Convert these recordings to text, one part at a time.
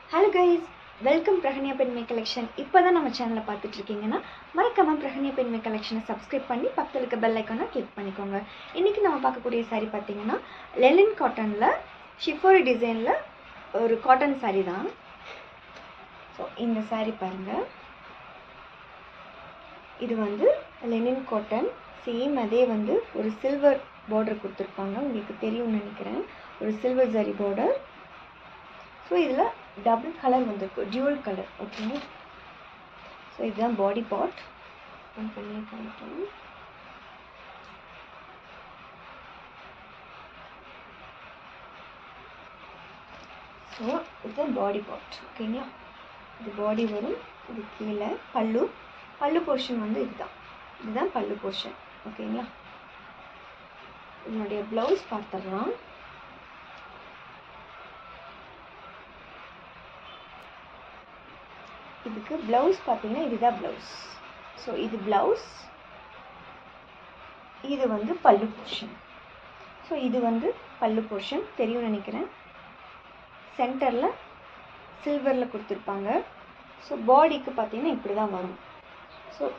Hello guys, welcome Prahaniya Penme Collection. இப்போதான் நம்ம சேனலை பார்த்துட்டு இருக்கீங்கன்னா மறக்காம Prahaniya Penme Collection சப்ஸ்கிரைப் பண்ணி பக்கத்துல இருக்க பெல் ஐகானை கிளிக் பண்ணிக்கோங்க. இன்னைக்கு நம்ம பார்க்கக்கூடிய saree பார்த்தீங்கன்னா லெனின் காட்டன்ல ஷிஃபோரி டிசைன்ல ஒரு காட்டன் saree தான். ஸோ இந்த saree பாருங்க. இது வந்து லெனின் காட்டன், சேம் அதே வந்து ஒரு சில்வர் பார்டர் கொடுத்துருப்பாங்க. உங்களுக்கு தெரியும்னு நினைக்கிறேன், ஒரு சில்வர் ஜரி பார்டர். ஸோ இதில் டபுள் கலர் வந்துருக்கு, டியூவல் கலர். ஓகேங்க. ஸோ இதுதான் பாடி பார்ட். பண்ணி காமிக்கிறேன். ஸோ இதுதான் பாடி பார்ட். ஓகேங்களா. இது பாடி வரும், இது கீழே பல்லு போர்ஷன் வந்து இதுதான் பல்லு போர்ஷன். ஓகேங்களா. இதனுடைய ப்ளவுஸ் பார்த்துடலாம். இதுக்கு ப்ளவுஸ் பார்த்தீங்கன்னா இதுதான் ப்ளவுஸ். ஸோ இது ப்ளவுஸ், இது வந்து பல்லு போர்ஷன். ஸோ இது வந்து பல்லு போர்ஷன் தெரியும்னு நினைக்கிறேன். சென்டரில் சில்வரில் கொடுத்துருப்பாங்க. ஸோ பாடிக்கு பார்த்தீங்கன்னா இப்படி தான் வரும். ஸோ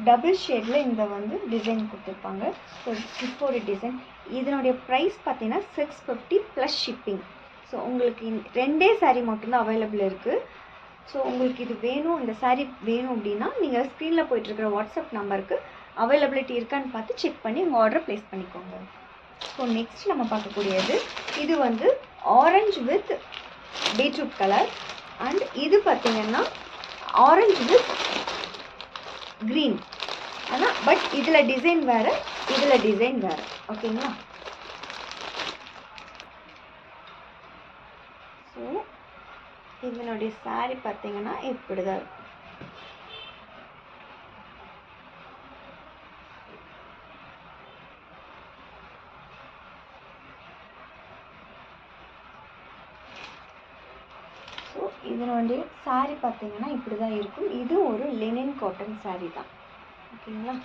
டபுள் ஷேடில் இந்த வந்து டிசைன் கொடுத்துருப்பாங்க. So shibori design. இதனுடைய ப்ரைஸ் பார்த்தீங்கன்னா 650 ப்ளஸ் ஷிப்பிங். ஸோ உங்களுக்கு ரெண்டே saree மட்டும்தான் அவைலபிள் இருக்குது. ஸோ உங்களுக்கு இது வேணும், இந்த saree வேணும் அப்படின்னா நீங்கள் ஸ்க்ரீனில் போயிட்டுருக்கிற வாட்ஸ்அப் நம்பருக்கு அவைலபிலிட்டி இருக்கான்னு பார்த்து செக் பண்ணி உங்கள் ஆர்டரை ப்ளேஸ் பண்ணிக்கோங்க. ஸோ நெக்ஸ்ட் நம்ம பார்க்கக்கூடியது இது வந்து orange with beetroot colour. And இது பார்த்தீங்கன்னா ஆரஞ்சு வித் க்ரீன். ஆனால் பட் இதில் டிசைன் வேறு, இதில் டிசைன் வேறு. ஓகேங்களா. ஸோ இதனுடைய saree பார்த்தீங்கன்னா இப்படி தான் இருக்கும். ஸோ இதனுடைய saree பார்த்தீங்கன்னா இப்படி தான் இருக்கும். இது ஒரு லினன் காட்டன் saree தான். ஓகேங்களா.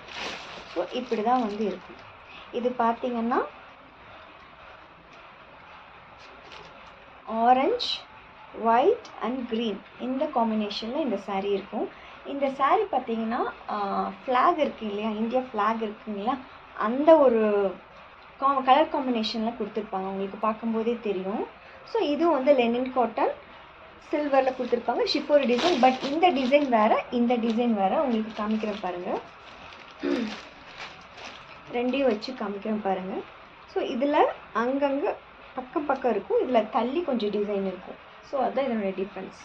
ஸோ இப்படி தான் வந்து இருக்கும். இது பார்த்தீங்கன்னா ஆரஞ்சு, ஒயிட் அண்ட் க்ரீன் இந்த காம்பினேஷனில் இந்த saree இருக்கும். இந்த saree பார்த்தீங்கன்னா ஃப்ளாக் இருக்குது இல்லையா, இந்தியா ஃப்ளாக் இருக்குங்களா, அந்த ஒரு கலர் காம்பினேஷனில் கொடுத்துருப்பாங்க. உங்களுக்கு பார்க்கும்போதே தெரியும். ஸோ இது வந்து லெனின் காட்டன் சில்வரில் கொடுத்துருப்பாங்க, ஷிஃபோரி டிசைன். பட் இந்த டிசைன் வேறு, இந்த டிசைன் வேறு. உங்களுக்கு காமிக்கிறேன் பாருங்கள், ரெண்டையும் வச்சு காமிக்கிறேன் பாருங்கள். ஸோ இதில் அங்கங்கே பக்கம் இருக்கும், இதில் தள்ளி கொஞ்சம் டிசைன் இருக்கும். ஸோ அதுதான் இதனுடைய டிஃப்ரென்ஸ்.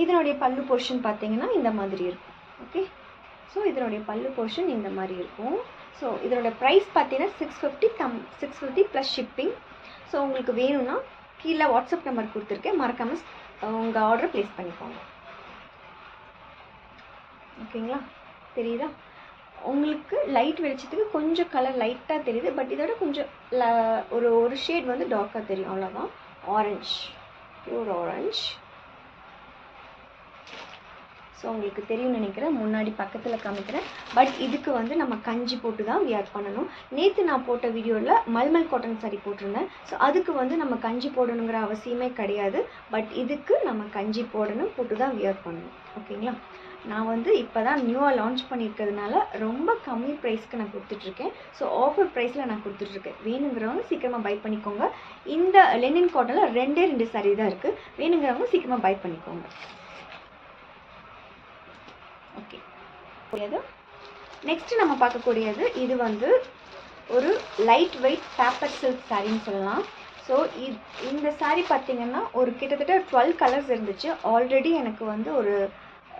இதனுடைய பல்லு போர்ஷன் பார்த்தீங்கன்னா இந்த மாதிரி இருக்கும். ஓகே. ஸோ இதனுடைய பல்லு போர்ஷன் இந்த மாதிரி இருக்கும். ஸோ இதனோட ப்ரைஸ் பார்த்தீங்கன்னா 650 ப்ளஸ் ஷிப்பிங். ஸோ உங்களுக்கு வேணும்னா கீழே வாட்ஸ்அப் நம்பர் கொடுத்துருக்கேன், மறக்காமல் உங்கள் ஆர்டரை ப்ளேஸ் பண்ணிக்கோங்க. ஓகேங்களா. தெரியுதா உங்களுக்கு? லைட் வெளிச்சத்துக்கு கொஞ்சம் கலர் லைட்டாக தெரியுது, பட் இதோட கொஞ்சம் ஒரு ஷேட் வந்து டார்க்காக தெரியும், அவ்வளோதான். Orange, pure orange. ஸோ உங்களுக்கு தெரியும்னு நினைக்கிறேன், முன்னாடி பக்கத்தில் காமிக்கிறேன். பட் இதுக்கு வந்து நம்ம கஞ்சி போட்டு தான் வியர் பண்ணணும். நேற்று நான் போட்ட வீடியோவில் மல்மல் காட்டன் saree போட்டிருந்தேன். ஸோ அதுக்கு வந்து நம்ம கஞ்சி போடணுங்கிற அவசியமே கிடையாது. பட் இதுக்கு நம்ம கஞ்சி போட்டு தான் வியர் பண்ணணும். ஓகேங்களா. நான் வந்து இப்போ தான் நியூவாக லான்ச் பண்ணியிருக்கிறதுனால ரொம்ப கம்மி ப்ரைஸ்க்கு நான் கொடுத்துட்ருக்கேன். ஸோ ஆஃபர் ப்ரைஸில் நான் கொடுத்துட்ருக்கேன். வேணுங்கிறவங்க சீக்கிரமாக பை பண்ணிக்கோங்க. இந்த லெனின் காட்டனில் ரெண்டு saree தான் இருக்குது. வேணுங்கிறவங்க சீக்கிரமாக பை பண்ணிக்கோங்க. ஓகே. நெக்ஸ்ட் நம்ம பார்க்கக்கூடியது இது வந்து ஒரு லைட் வெயிட் பேப்பர் சில்க் சாரின்னு சொல்லலாம். ஸோ இந்த saree பார்த்தீங்கன்னா ஒரு கிட்டத்தட்ட 12 கலர்ஸ் இருந்துச்சு. ஆல்ரெடி எனக்கு வந்து ஒரு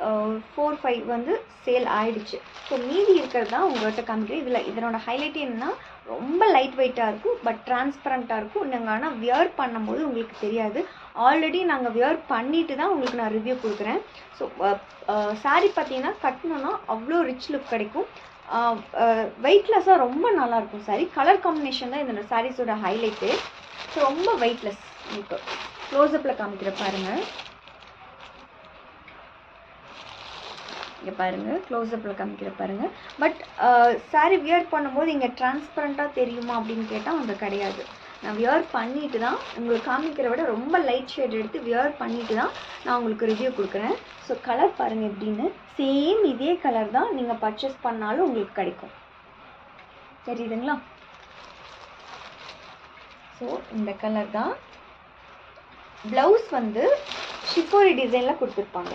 4-5 வந்து சேல் ஆயிடுச்சு. ஸோ மீதி இருக்கிறது தான் உங்கள்கிட்ட காமிக்கிறேன். இதனோட ஹைலைட் என்னன்னா ரொம்ப லைட் வெயிட்டாக இருக்கும், பட் டிரான்ஸ்பரண்ட்டாக இருக்கும். நீங்கள் ஆனால் வியர் பண்ணும்போது உங்களுக்கு தெரியாது. ஆல்ரெடி நாங்கள் வியர் பண்ணிட்டு தான் உங்களுக்கு நான் ரிவ்யூ கொடுக்குறேன். ஸோ saree பார்த்தீங்கன்னா கட்டணுன்னா அவ்வளோ ரிச் லுக் கிடைக்கும். வெயிட்லெஸ்ஸாக ரொம்ப நல்லாயிருக்கும் saree. கலர் காம்பினேஷன் தான் இந்த சாரீஸோட ஹைலைட்டு. ஸோ ரொம்ப வெயிட்லெஸ். உங்களுக்கு க்ளோஸ்அப்பில் காமிக்கிற பாருங்கள். இங்கே பாருங்கள், க்ளோஸ்அப்பில் காமிக்கிற பாருங்கள். பட் சாரீ வியர் பண்ணும்போது இங்கே டிரான்ஸ்பரண்ட்டாக தெரியுமா அப்படின்னு கேட்டால் அது கிடையாது. நான் வியர் பண்ணிட்டு தான் உங்களுக்கு காமிக்கிற விட ரொம்ப லைட் ஷேட் எடுத்து வியர் பண்ணிட்டு தான் நான் உங்களுக்கு ரிவ்யூ கொடுக்குறேன். ஸோ கலர் பாருங்கள் எப்படின்னு. சேம் இதே கலர் தான் நீங்கள் பர்ச்சேஸ் பண்ணாலும் உங்களுக்கு கிடைக்கும். தெரியுதுங்களா? ஸோ இந்த கலர் தான். ப்ளவுஸ் வந்து ஷிஃபோரி டிசைனில் கொடுத்துருப்பாங்க.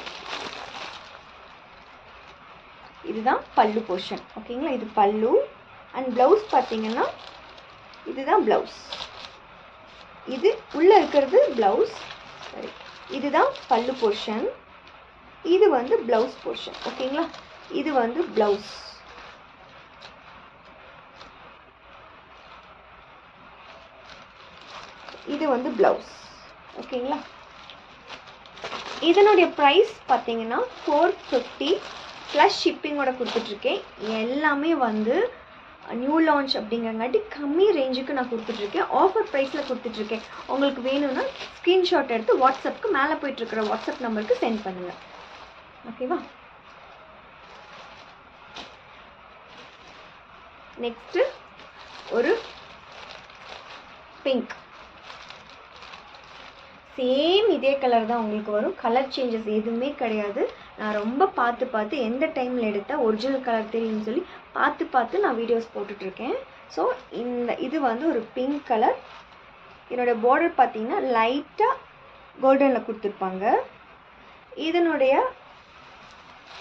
இதுதான் பல்லு போர்ஷன். ஓகேங்களா? இது பல்லு அண்ட் ப்ளவுஸ் பார்த்தீங்கன்னா இதுதான் ப்ளவுஸ். இது உள்ளே இருக்கிறது ப்ளவுஸ். சரி, இதுதான் பல்லு போர்ஷன். இது வந்து ப்ளவுஸ் போர்ஷன். ஓகேங்களா? இது வந்து ப்ளவுஸ். இது வந்து ப்ளவுஸ். ஓகேங்களா? இதனுடைய ப்ரைஸ் பார்த்தீங்கன்னா 450 ப்ளஸ் ஷிப்பிங்கோட கொடுத்துட்ருக்கேன். எல்லாமே வந்து நியூ லான்ச் அப்படிங்கிறங்காட்டி கம்மி ரேஞ்சுக்கு நான் கொடுத்துட்ருக்கேன். ஆஃபர் ப்ரைஸில் கொடுத்துட்ருக்கேன். உங்களுக்கு வேணும்னா ஸ்க்ரீன்ஷாட் எடுத்து வாட்ஸ்அப்புக்கு மேலே போயிட்டுருக்கிற வாட்ஸ்அப் நம்பருக்கு சென்ட் பண்ணுங்கள். ஓகேவா? நெக்ஸ்ட்டு ஒரு பிங்க். சேம் இதே கலர் தான் உங்களுக்கு வரும். கலர் சேஞ்சஸ் எதுவுமே கிடையாது. நான் ரொம்ப பார்த்து எந்த டைமில் எடுத்தால் ஒரிஜினல் கலர் தெரியும்னு சொல்லி பார்த்து நான் வீடியோஸ் போட்டுட்ருக்கேன். ஸோ இது வந்து ஒரு பிங்க் கலர். என்னோடய பார்டர் பார்த்தீங்கன்னா லைட்டாக கோல்டனில் கொடுத்துருப்பாங்க. இதனுடைய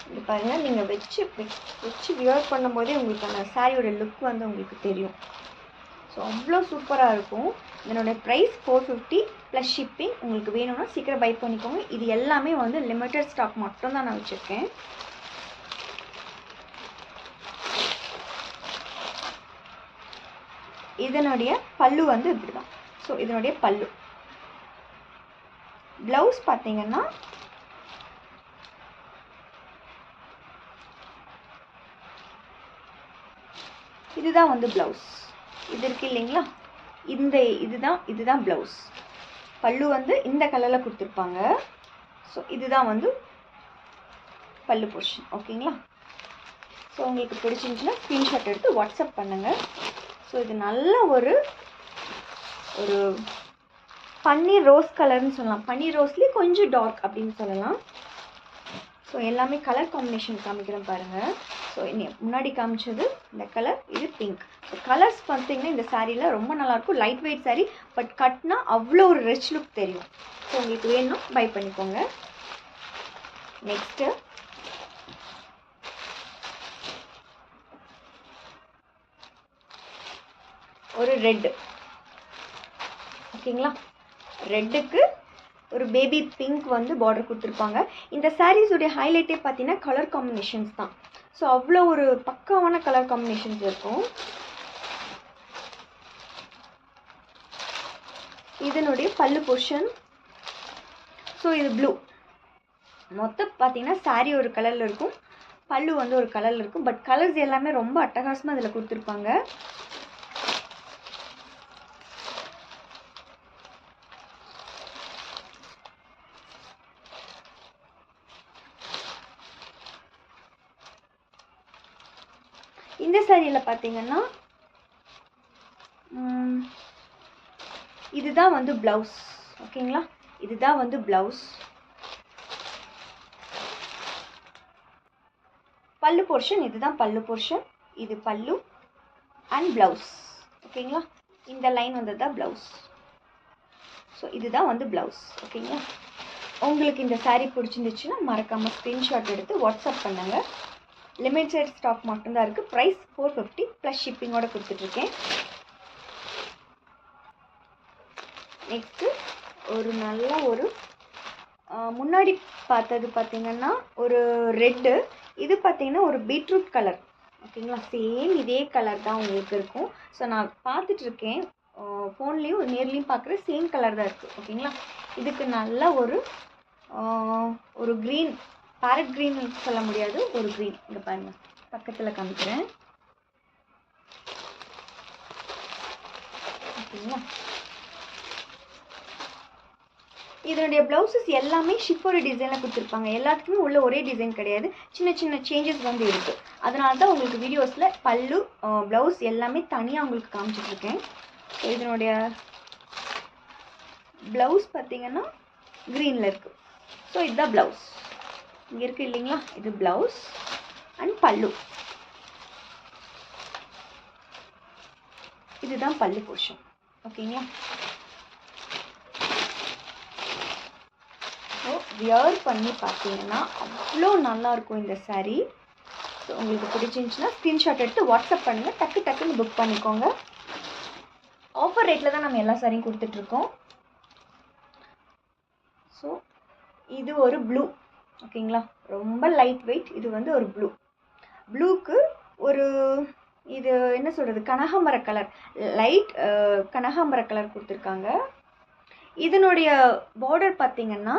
இது பாருங்கள், நீங்கள் வச்சு வியர் பண்ணும்போதே உங்களுக்கு அந்த சாரியோட லுக் வந்து உங்களுக்கு தெரியும். ஸோ அவ்வளோ சூப்பராக இருக்கும். இதனுடைய ப்ரைஸ் 450 ப்ளஸ் ஷிப்பிங். உங்களுக்கு வேணும்னா சீக்கிரம் பை பண்ணிக்கோங்க. இது எல்லாமே வந்து லிமிட்டட் ஸ்டாக் மட்டும்தான் நான் வச்சுருக்கேன். இதனுடைய பல்லு வந்து இப்படி தான். ஸோ இதனுடைய பல்லு. ப்ளவுஸ் பார்த்தீங்கன்னா இதுதான் வந்து ப்ளவுஸ். இது இருக்கு இல்லைங்களா? இதுதான் ப்ளவுஸ். பல்லு வந்து இந்த கலரில் கொடுத்துருப்பாங்க. ஸோ இதுதான் வந்து பல்லு போர்ஷன். ஓகேங்களா? ஸோ உங்களுக்கு பிடிச்சிருந்துச்சுன்னா ஸ்க்ரீன்ஷாட் எடுத்து வாட்ஸ்அப் பண்ணுங்கள். ஸோ இது நல்ல ஒரு பன்னீர் ரோஸ் கலர்னு சொல்லலாம். பன்னீர் ரோஸ்லேயே கொஞ்சம் டார்க் அப்படின்னு சொல்லலாம். ஸோ எல்லாமே கலர் காம்பினேஷன் காமிக்கிறேன் பாருங்கள். ஸோ முன்னாடி காமிச்சது இந்த கலர், இது பிங்க். ஸோ கலர்ஸ் பார்த்தீங்கன்னா இந்த சாரியில் ரொம்ப நல்லாயிருக்கும். லைட் வெயிட் சாரீ, பட் கட்னா அவ்வளோ ஒரு ரிச் லுக் தெரியும். ஸோ உங்களுக்கு வேணும் பை பண்ணிக்கோங்க. நெக்ஸ்ட்டு ஒரு ரெட்டு. ஓகேங்களா? ரெட்டுக்கு ஒரு பேபி பிங்க் வந்து பார்டர் கொடுத்துருப்பாங்க. இந்த சாரீஸுடைய ஹைலைட்டே பார்த்தீங்கன்னா கலர் காம்பினேஷன்ஸ் தான். ஸோ அவ்வளோ ஒரு பக்காவான கலர் காம்பினேஷன்ஸ் இருக்கும். இதனுடைய பல்லு போர்ஷன். ஸோ இது ப்ளூ. மொத்தம் பார்த்தீங்கன்னா சாரீ ஒரு கலரில் இருக்கும், பல்லு வந்து ஒரு கலரில் இருக்கும். பட் கலர்ஸ் எல்லாமே ரொம்ப அட்டகாசமாக இதில் கொடுத்துருப்பாங்க. இந்த சாரியில் பார்த்தீங்கன்னா இதுதான் வந்து ப்ளவுஸ். ஓகேங்களா? இதுதான் வந்து ப்ளவுஸ். பல்லு போர்ஷன் இதுதான் பல்லு போர்ஷன். இது பல்லு அண்ட் ப்ளவுஸ். ஓகேங்களா? இந்த லைன் வந்தது தான் ப்ளவுஸ். ஸோ இதுதான் வந்து ப்ளவுஸ். ஓகேங்களா? உங்களுக்கு இந்த சாரீ பிடிச்சிருந்துச்சுன்னா மறக்காமல் ஸ்க்ரீன்ஷாட் எடுத்து வாட்ஸ்அப் பண்ணுங்கள். லிமிட்டட் ஸ்டாக் மட்டும்தான் இருக்குது. ப்ரைஸ் 450 ப்ளஸ் ஷிப்பிங்கோடு கொடுத்துட்ருக்கேன். நெக்ஸ்ட்டு ஒரு நல்ல ஒரு முன்னாடி பார்த்தது பார்த்திங்கன்னா ஒரு ரெட்டு. இது பார்த்திங்கன்னா ஒரு பீட்ரூட் கலர். ஓகேங்களா? சேம் இதே கலர் தான் உங்களுக்கு இருக்கும். ஸோ நான் பார்த்துட்ருக்கேன், ஃபோன்லேயும் நேர்லேயும் பார்க்குற சேம் கலர் தான் இருக்குது. ஓகேங்களா? இதுக்கு நல்ல ஒரு க்ரீன், பேரட் க்ரீன் சொல்ல முடியாது, ஒரு க்ரீன். இங்கே பாருங்கள், பக்கத்தில் காமிக்கிறேன். ஓகேங்களா? இதனுடைய ப்ளவுசஸ் எல்லாமே ஷிஃபோரி டிசைனில் கொடுத்துருப்பாங்க. எல்லாத்துக்குமே உள்ள ஒரே டிசைன் கிடையாது, சின்ன சின்ன சேஞ்சஸ் வந்து இருக்குது. அதனால தான் உங்களுக்கு வீடியோஸில் பல்லு ப்ளவுஸ் எல்லாமே தனியாக உங்களுக்கு காமிச்சிட்ருக்கேன். ஸோ இதனுடைய ப்ளவுஸ் பார்த்தீங்கன்னா க்ரீனில் இருக்குது. ஸோ இதுதான் ப்ளவுஸ். இங்கே இருக்குது இல்லைங்களா, இது ப்ளவுஸ் அண்ட் பல்லு. இதுதான் பல்லு போர்ஷன். ஓகேங்களா. ஸோ வியர் பண்ணி பார்த்தீங்கன்னா அவ்வளோ நல்லாயிருக்கும் இந்த saree. ஸோ உங்களுக்கு பிடிச்சிருந்துச்சுன்னா ஸ்க்ரீன்ஷாட் எடுத்து வாட்ஸ்அப் பண்ணுங்கள். டக்குன்னு புக் பண்ணிக்கோங்க. ஆஃபர் ரேட்டில் தான் நம்ம எல்லா சாரியும் கொடுத்துட்ருக்கோம். ஸோ இது ஒரு ப்ளூ. ஓகேங்களா, ரொம்ப லைட் வெயிட். இது வந்து ஒரு ப்ளூக்கு ஒரு இது என்ன சொல்கிறது, கனகாம்பர கலர், லைட் கனகாம்பர கலர் கொடுத்துருக்காங்க. இதனுடைய பார்டர் பார்த்திங்கன்னா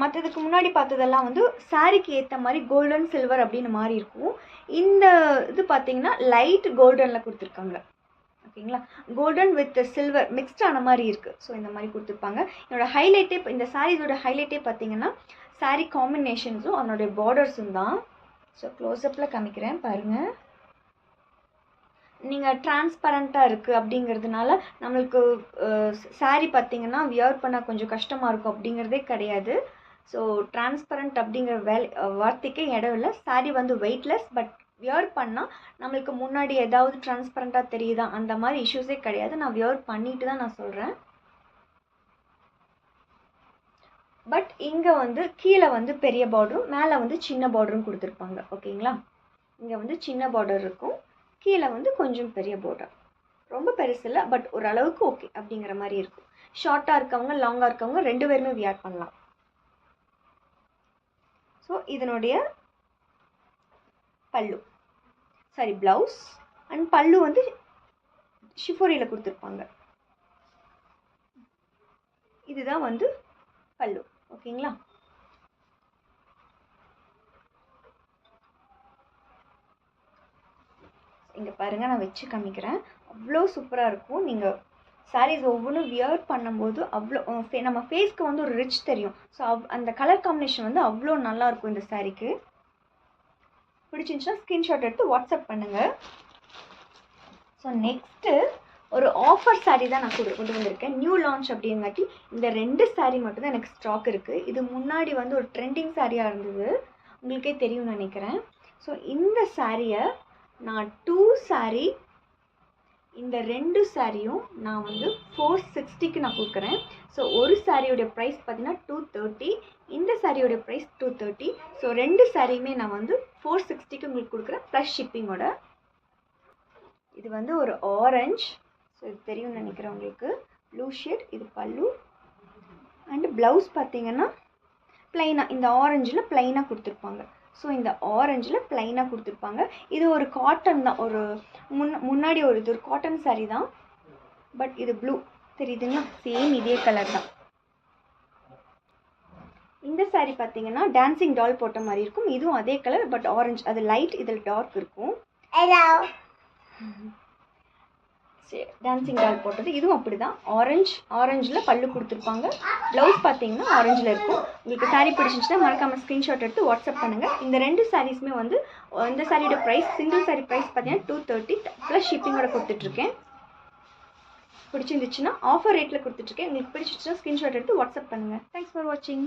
மற்றதுக்கு முன்னாடி பார்த்ததெல்லாம் வந்து சாரிக்கு ஏற்ற மாதிரி கோல்டன் சில்வர் அப்படின்னு மாறி இருக்கும். இந்த இது பார்த்திங்கன்னா லைட் கோல்டனில் கொடுத்துருக்காங்க. ஓகேங்களா, கோல்டன் வித் சில்வர் மிக்ஸ்ட் ஆன மாதிரி இருக்குது. ஸோ இந்த மாதிரி கொடுத்துருப்பாங்க. என்னோடய ஹைலைட்டே, இந்த சாரீஸோட ஹைலைட்டே பார்த்திங்கன்னா சாரீ காம்பினேஷன்ஸும் அதனுடைய பார்டர்ஸும் தான். ஸோ க்ளோஸ்அப்பில் காமிக்கிறேன் பாருங்கள். நீங்கள் டிரான்ஸ்பரண்ட்டாக இருக்குது அப்படிங்கிறதுனால நம்மளுக்கு சாரீ பார்த்திங்கன்னா வியர் பண்ண கொஞ்சம் கஷ்டமாக இருக்கும் அப்படிங்கிறதே கிடையாது. ஸோ டிரான்ஸ்பரண்ட் அப்படிங்கிற வார்த்தைக்கே இடம் இல்லை. சாரீ வந்து வெயிட்லெஸ், பட் வியர் பண்ணால் நம்மளுக்கு முன்னாடி ஏதாவது டிரான்ஸ்பரண்ட்டாக தெரியுதா அந்த மாதிரி இஷ்யூஸே கிடையாது. நான் வியர் பண்ணிட்டு தான் நான் சொல்கிறேன். பட் இங்கே வந்து கீழே வந்து பெரிய பார்டரும் மேலே வந்து சின்ன பார்டரும் கொடுத்துருப்பாங்க. ஓகேங்களா, இங்கே வந்து சின்ன பார்டர் இருக்கும், கீழே வந்து கொஞ்சம் பெரிய பார்டர். ரொம்ப பெருசு இல்லை, பட் ஓரளவுக்கு ஓகே அப்படிங்கிற மாதிரி இருக்கும். ஷார்ட்டாக இருக்கவங்க லாங்காக இருக்கவங்க ரெண்டு பேருமே வியர் பண்ணலாம். ஸோ இதனுடைய பல்லு, சாரி ப்ளவுஸ் அண்ட் பல்லு வந்து ஷிஃபோரியில் கொடுத்துருப்பாங்க. இதுதான் வந்து பல்லு. ஓகேங்களா, இங்கே பாருங்கள், நான் வச்சு காமிக்கிறேன். அவ்வளோ சூப்பராக இருக்கும். நீங்கள் சாரீஸ் ஒவ்வொன்றும் வியர் பண்ணும்போது அவ்வளோ நம்ம ஃபேஸ்க்கு வந்து ஒரு ரிச் தெரியும். ஸோ அந்த கலர் காம்பினேஷன் வந்து அவ்வளோ நல்லாயிருக்கும் இந்த சாரீக்கு. பிடிச்சிருந்துச்சுன்னா ஸ்க்ரீன்ஷாட் எடுத்து வாட்ஸ்அப் பண்ணுங்கள். ஸோ நெக்ஸ்ட்டு ஒரு ஆஃபர் சாரீ தான் நான் கொண்டு வந்திருக்கேன். நியூ லான்ச் அப்படிங்காட்டி இந்த 2 சாரீ மட்டும் தான் எனக்கு ஸ்டாக் இருக்குது. இது முன்னாடி வந்து ஒரு ட்ரெண்டிங் சாரியாக இருந்தது, உங்களுக்கே தெரியும்னு நினைக்கிறேன். ஸோ இந்த சாரியை நான் 2 சாரீ, இந்த 2 சாரியும் நான் வந்து 460க்கு நான் கொடுக்குறேன். ஸோ ஒரு சாரியோடைய ப்ரைஸ் பார்த்தீங்கன்னா 230, இந்த சாரியோடைய ப்ரைஸ் 230. ஸோ 2 சாரியுமே நான் வந்து 460க்கு உங்களுக்கு கொடுக்குறேன் ப்ளஸ் ஷிப்பிங்கோட. இது வந்து ஒரு ஆரஞ்ச், ஸோ இது தெரியும்னு நினைக்கிறேன் உங்களுக்கு. ப்ளூ ஷேட், இது பல்லு அண்டு ப்ளவுஸ் பார்த்தீங்கன்னா ப்ளைனாக இந்த ஆரஞ்சில் ப்ளைனாக கொடுத்துருப்பாங்க. ஸோ இந்த ஆரஞ்சில் ப்ளைனாக கொடுத்துருப்பாங்க. இது ஒரு காட்டன் தான், ஒரு முன்னாடி ஒரு இது ஒரு காட்டன் சாரீ தான், பட் இது ப்ளூ தெரியுதுங்களா, சேம் இதே கலர் தான். இந்த சாரீ பார்த்தீங்கன்னா டான்சிங் டால் போட்ட மாதிரி இருக்கும். இதுவும் அதே கலர், பட் ஆரஞ்சு, அது லைட், இதில் டார்க் இருக்கும். டான்சிங் டால் போட்டது இதுவும் அப்படி தான், ஆரஞ்சில் பல்லு கொடுத்துருப்பாங்க. ப்ளவுஸ் பார்த்தீங்கன்னா ஆரஞ்சில் இருக்கும். உங்களுக்கு சாரீ பிடிச்சிருந்துச்சுன்னா மறக்காமல் ஸ்க்ரீன்ஷாட் எடுத்து வாட்ஸ்அப் பண்ணுங்கள். இந்த 2 சாரீஸுமே வந்து இந்த சாரியோட ப்ரைஸ், சிங்கிள் சாரீ ப்ரைஸ் பார்த்தீங்கன்னா 230 ப்ளஸ் ஷிப்பிங்கோட கொடுத்துட்ருக்கேன். பிடிச்சிருந்துச்சுன்னா ஆஃபர் ரேட்டில் கொடுத்துட்ருக்கேன். உங்களுக்கு பிடிச்சிருச்சுன்னா ஸ்க்ரீன்ஷாட் எடுத்து வாட்ஸ்அப் பண்ணுங்கள். தேங்க்ஸ் ஃபார் வாட்சிங்.